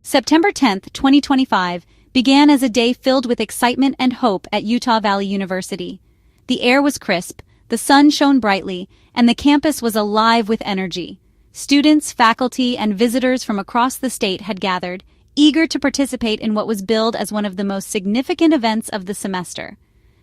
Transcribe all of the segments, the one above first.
September 10, 2025, began as a day filled with excitement and hope at Utah Valley University. The air was crisp, the sun shone brightly, and the campus was alive with energy. Students, faculty, and visitors from across the state had gathered, eager to participate in what was billed as one of the most significant events of the semester.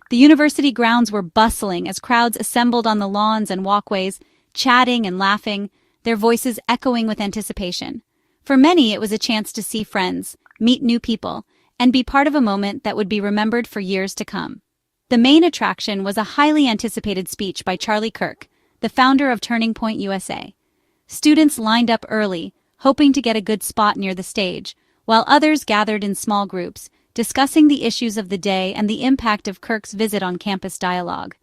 The university grounds were bustling as crowds assembled on the lawns and walkways, chatting and laughing, their voices echoing with anticipation. For many, it was a chance to see friends, meet new people, and be part of a moment that would be remembered for years to come. The main attraction was a highly anticipated speech by Charlie Kirk, the founder of Turning Point USA. Students lined up early, hoping to get a good spot near the stage, while others gathered in small groups, discussing the issues of the day and the impact of Kirk's visit on campus dialogue.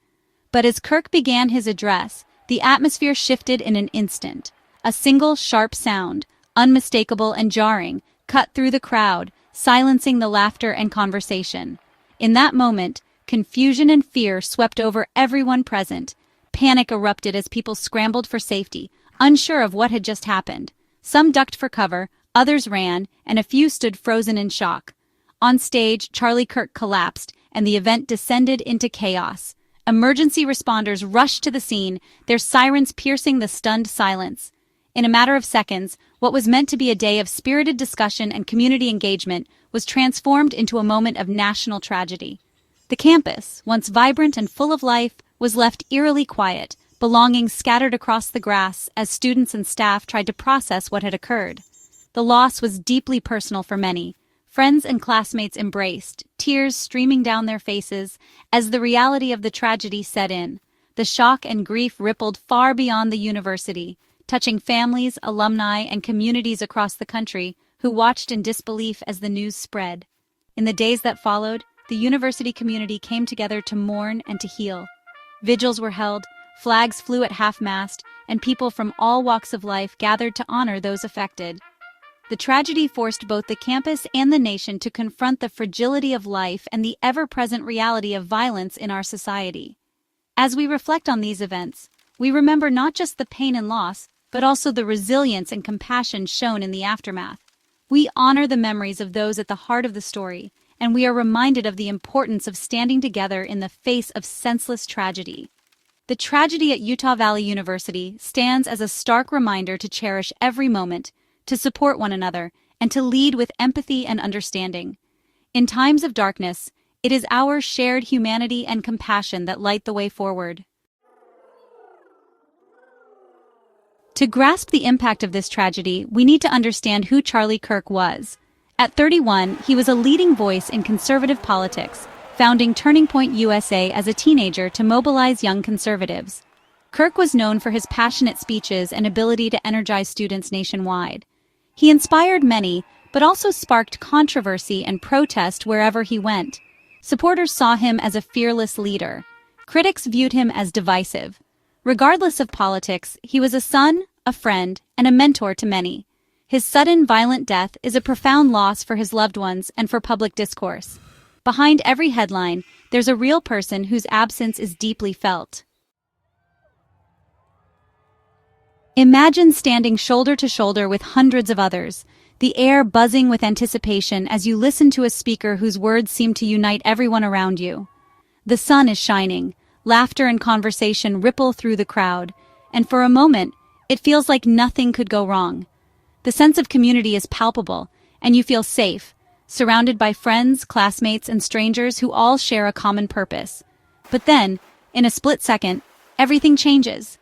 But as Kirk began his address, the atmosphere shifted in an instant. A single sharp sound, unmistakable and jarring, cut through the crowd, silencing the laughter and conversation. In that moment, confusion and fear swept over everyone present. Panic erupted as people scrambled for safety, unsure of what had just happened. Some ducked for cover, others ran, and a few stood frozen in shock. On stage, Charlie Kirk collapsed, and the event descended into chaos. Emergency responders rushed to the scene, their sirens piercing the stunned silence. In a matter of seconds, what was meant to be a day of spirited discussion and community engagement was transformed into a moment of national tragedy. The campus, once vibrant and full of life, was left eerily quiet, belongings scattered across the grass as students and staff tried to process what had occurred. The loss was deeply personal for many. Friends and classmates embraced, tears streaming down their faces as the reality of the tragedy set in. The shock and grief rippled far beyond the university, touching families, alumni, and communities across the country who watched in disbelief as the news spread. In the days that followed, the university community came together to mourn and to heal. Vigils were held, flags flew at half-mast, and people from all walks of life gathered to honor those affected. The tragedy forced both the campus and the nation to confront the fragility of life and the ever-present reality of violence in our society. As we reflect on these events, we remember not just the pain and loss, but also the resilience and compassion shown in the aftermath. We honor the memories of those at the heart of the story, and we are reminded of the importance of standing together in the face of senseless tragedy. The tragedy at Utah Valley University stands as a stark reminder to cherish every moment, to support one another, and to lead with empathy and understanding. In times of darkness, it is our shared humanity and compassion that light the way forward. To grasp the impact of this tragedy, we need to understand who Charlie Kirk was. At 31, he was a leading voice in conservative politics, founding Turning Point USA as a teenager to mobilize young conservatives. Kirk was known for his passionate speeches and ability to energize students nationwide. He inspired many, but also sparked controversy and protest wherever he went. Supporters saw him as a fearless leader. Critics viewed him as divisive. Regardless of politics, he was a son, a friend, and a mentor to many. His sudden, violent death is a profound loss for his loved ones and for public discourse. Behind every headline, there's a real person whose absence is deeply felt. Imagine standing shoulder to shoulder with hundreds of others, the air buzzing with anticipation as you listen to a speaker whose words seem to unite everyone around you. The sun is shining, laughter and conversation ripple through the crowd, and for a moment, it feels like nothing could go wrong. The sense of community is palpable, and you feel safe, surrounded by friends, classmates, and strangers who all share a common purpose. But then, in a split second, everything changes.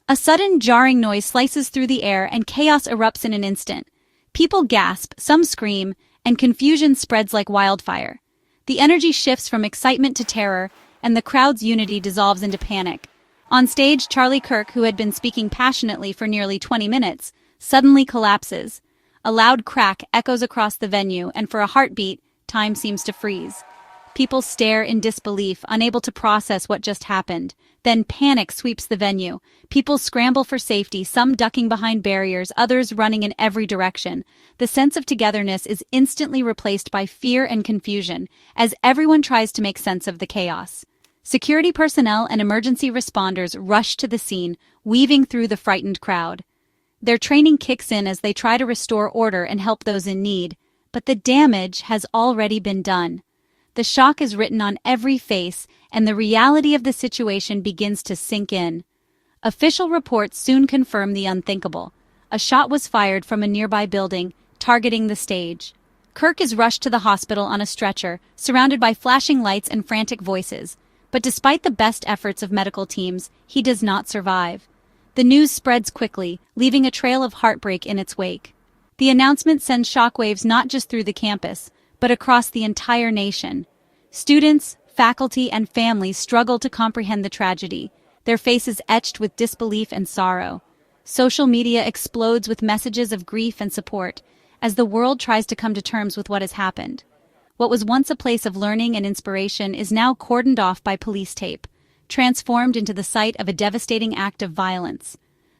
A sudden, jarring noise slices through the air and chaos erupts in an instant. People gasp, some scream, and confusion spreads like wildfire. The energy shifts from excitement to terror, and the crowd's unity dissolves into panic. On stage, Charlie Kirk, who had been speaking passionately for nearly 20 minutes, suddenly collapses. A loud crack echoes across the venue, and for a heartbeat, time seems to freeze. People stare in disbelief, unable to process what just happened. Then panic sweeps the venue. People scramble for safety, some ducking behind barriers, others running in every direction. The sense of togetherness is instantly replaced by fear and confusion, as everyone tries to make sense of the chaos. Security personnel and emergency responders rush to the scene, weaving through the frightened crowd. Their training kicks in as they try to restore order and help those in need. but the damage has already been done. The shock is written on every face, and the reality of the situation begins to sink in. Official reports soon confirm the unthinkable. A shot was fired from a nearby building, targeting the stage. Kirk is rushed to the hospital on a stretcher, surrounded by flashing lights and frantic voices. But despite the best efforts of medical teams, he does not survive. The news spreads quickly, leaving a trail of heartbreak in its wake. The announcement sends shockwaves not just through the campus, but across the entire nation. Students, faculty, and families struggle to comprehend the tragedy, their faces etched with disbelief and sorrow. Social media explodes with messages of grief and support, as the world tries to come to terms with what has happened. What was once a place of learning and inspiration is now cordoned off by police tape, transformed into the site of a devastating act of violence.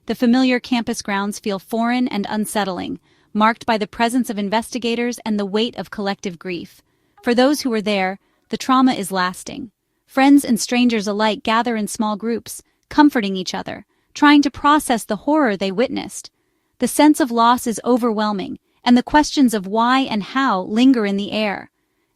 The familiar campus grounds feel foreign and unsettling, marked by the presence of investigators and the weight of collective grief. For those who were there, the trauma is lasting. Friends and strangers alike gather in small groups, comforting each other, trying to process the horror they witnessed. The sense of loss is overwhelming, and the questions of why and how linger in the air.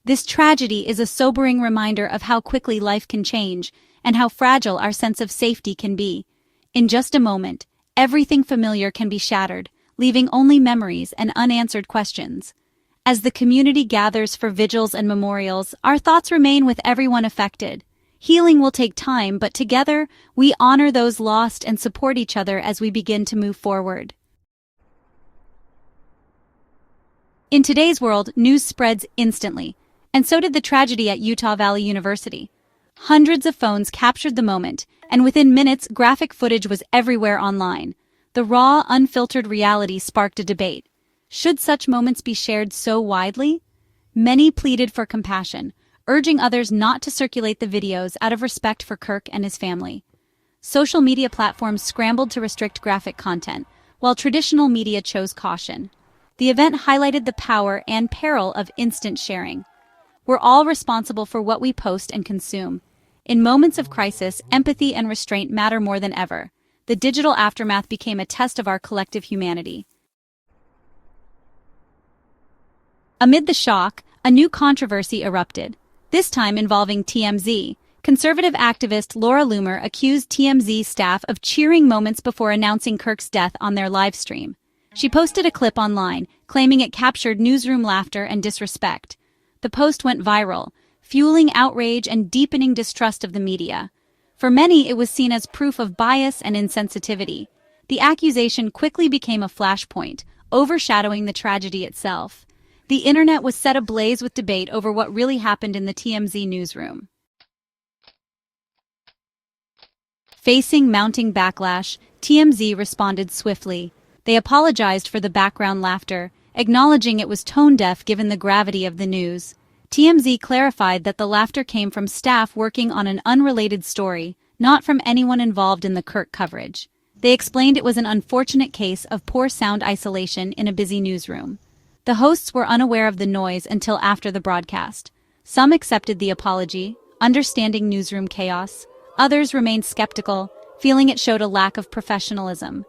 This tragedy is a sobering reminder of how quickly life can change and how fragile our sense of safety can be. In just a moment, everything familiar can be shattered, leaving only memories and unanswered questions. As the community gathers for vigils and memorials, our thoughts remain with everyone affected. Healing will take time, but together, we honor those lost and support each other as we begin to move forward. In today's world, news spreads instantly, and so did the tragedy at Utah Valley University. Hundreds of phones captured the moment, and within minutes, graphic footage was everywhere online. The raw, unfiltered reality sparked a debate. Should such moments be shared so widely? Many pleaded for compassion, urging others not to circulate the videos out of respect for Kirk and his family. Social media platforms scrambled to restrict graphic content, while traditional media chose caution. The event highlighted the power and peril of instant sharing. We're all responsible for what we post and consume. In moments of crisis, empathy and restraint matter more than ever. The digital aftermath became a test of our collective humanity. Amid the shock, a new controversy erupted, this time involving TMZ. Conservative activist Laura Loomer accused TMZ staff of cheering moments before announcing Kirk's death on their live stream. She posted a clip online, claiming it captured newsroom laughter and disrespect. The post went viral, fueling outrage and deepening distrust of the media. For many, it was seen as proof of bias and insensitivity. The accusation quickly became a flashpoint, overshadowing the tragedy itself. The internet was set ablaze with debate over what really happened in the TMZ newsroom. Facing mounting backlash, TMZ responded swiftly. They apologized for the background laughter, acknowledging it was tone-deaf given the gravity of the news. TMZ clarified that the laughter came from staff working on an unrelated story, not from anyone involved in the Kirk coverage. They explained it was an unfortunate case of poor sound isolation in a busy newsroom. The hosts were unaware of the noise until after the broadcast. Some accepted the apology, understanding newsroom chaos. Others remained skeptical, feeling it showed a lack of professionalism.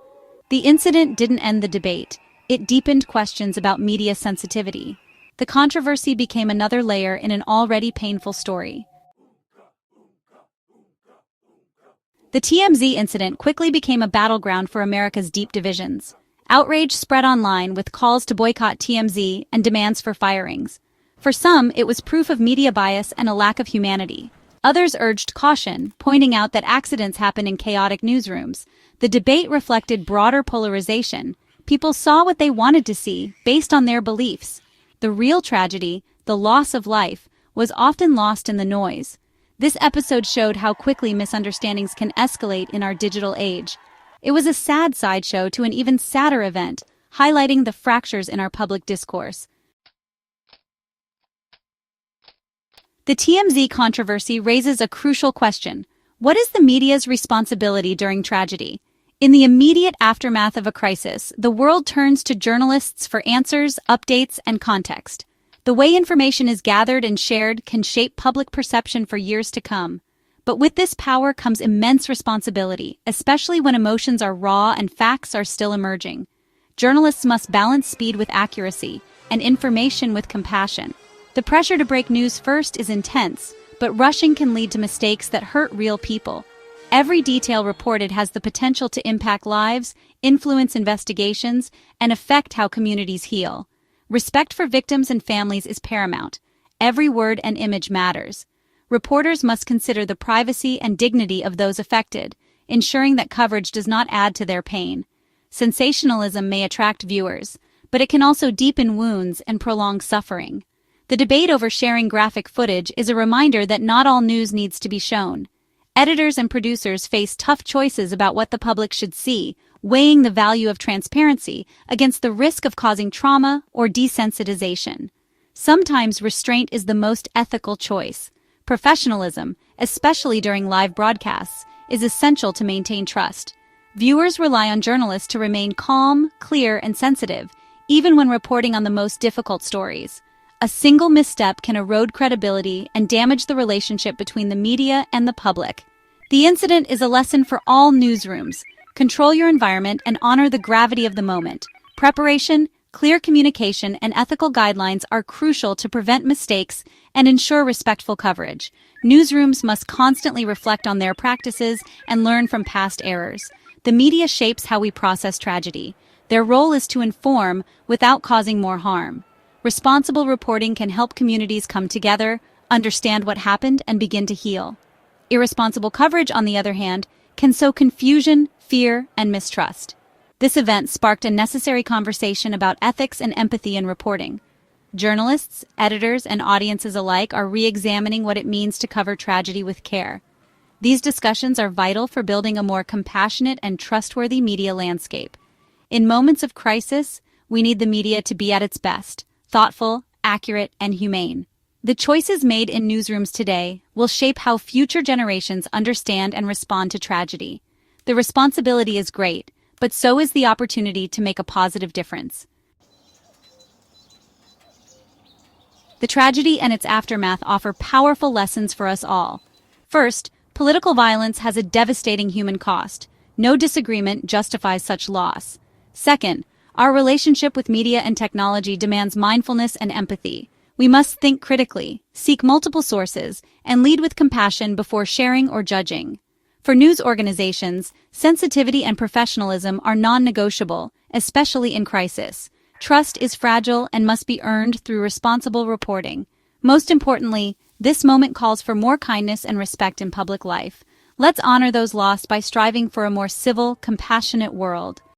The incident didn't end the debate. It deepened questions about media sensitivity. The controversy became another layer in an already painful story. The TMZ incident quickly became a battleground for America's deep divisions. Outrage spread online with calls to boycott TMZ and demands for firings. For some, it was proof of media bias and a lack of humanity. Others urged caution, pointing out that accidents happen in chaotic newsrooms. The debate reflected broader polarization. People saw what they wanted to see, based on their beliefs. The real tragedy, the loss of life, was often lost in the noise. This episode showed how quickly misunderstandings can escalate in our digital age. It was a sad sideshow to an even sadder event, highlighting the fractures in our public discourse. The TMZ controversy raises a crucial question. What is the media's responsibility during tragedy? In the immediate aftermath of a crisis, the world turns to journalists for answers, updates, and context. The way information is gathered and shared can shape public perception for years to come. But with this power comes immense responsibility, especially when emotions are raw and facts are still emerging. Journalists must balance speed with accuracy, and information with compassion. The pressure to break news first is intense, but rushing can lead to mistakes that hurt real people. Every detail reported has the potential to impact lives, influence investigations, and affect how communities heal. Respect for victims and families is paramount. Every word and image matters. Reporters must consider the privacy and dignity of those affected, ensuring that coverage does not add to their pain. Sensationalism may attract viewers, but it can also deepen wounds and prolong suffering. The debate over sharing graphic footage is a reminder that not all news needs to be shown. Editors and producers face tough choices about what the public should see, weighing the value of transparency against the risk of causing trauma or desensitization. Sometimes restraint is the most ethical choice. Professionalism, especially during live broadcasts, is essential to maintain trust. Viewers rely on journalists to remain calm, clear, and sensitive, even when reporting on the most difficult stories. A single misstep can erode credibility and damage the relationship between the media and the public. The incident is a lesson for all newsrooms. Control your environment and honor the gravity of the moment. Preparation, clear communication, and ethical guidelines are crucial to prevent mistakes and ensure respectful coverage. Newsrooms must constantly reflect on their practices and learn from past errors. The media shapes how we process tragedy. Their role is to inform without causing more harm. Responsible reporting can help communities come together, understand what happened, and begin to heal. Irresponsible coverage, on the other hand, can sow confusion, fear, and mistrust. This event sparked a necessary conversation about ethics and empathy in reporting. Journalists, editors, and audiences alike are re-examining what it means to cover tragedy with care. These discussions are vital for building a more compassionate and trustworthy media landscape. In moments of crisis, we need the media to be at its best, thoughtful, accurate, and humane. The choices made in newsrooms today will shape how future generations understand and respond to tragedy. The responsibility is great, but so is the opportunity to make a positive difference. The tragedy and its aftermath offer powerful lessons for us all. First, political violence has a devastating human cost. No disagreement justifies such loss. Second, our relationship with media and technology demands mindfulness and empathy. We must think critically, seek multiple sources, and lead with compassion before sharing or judging. For news organizations, sensitivity and professionalism are non-negotiable, especially in crisis. Trust is fragile and must be earned through responsible reporting. Most importantly, this moment calls for more kindness and respect in public life. Let's honor those lost by striving for a more civil, compassionate world.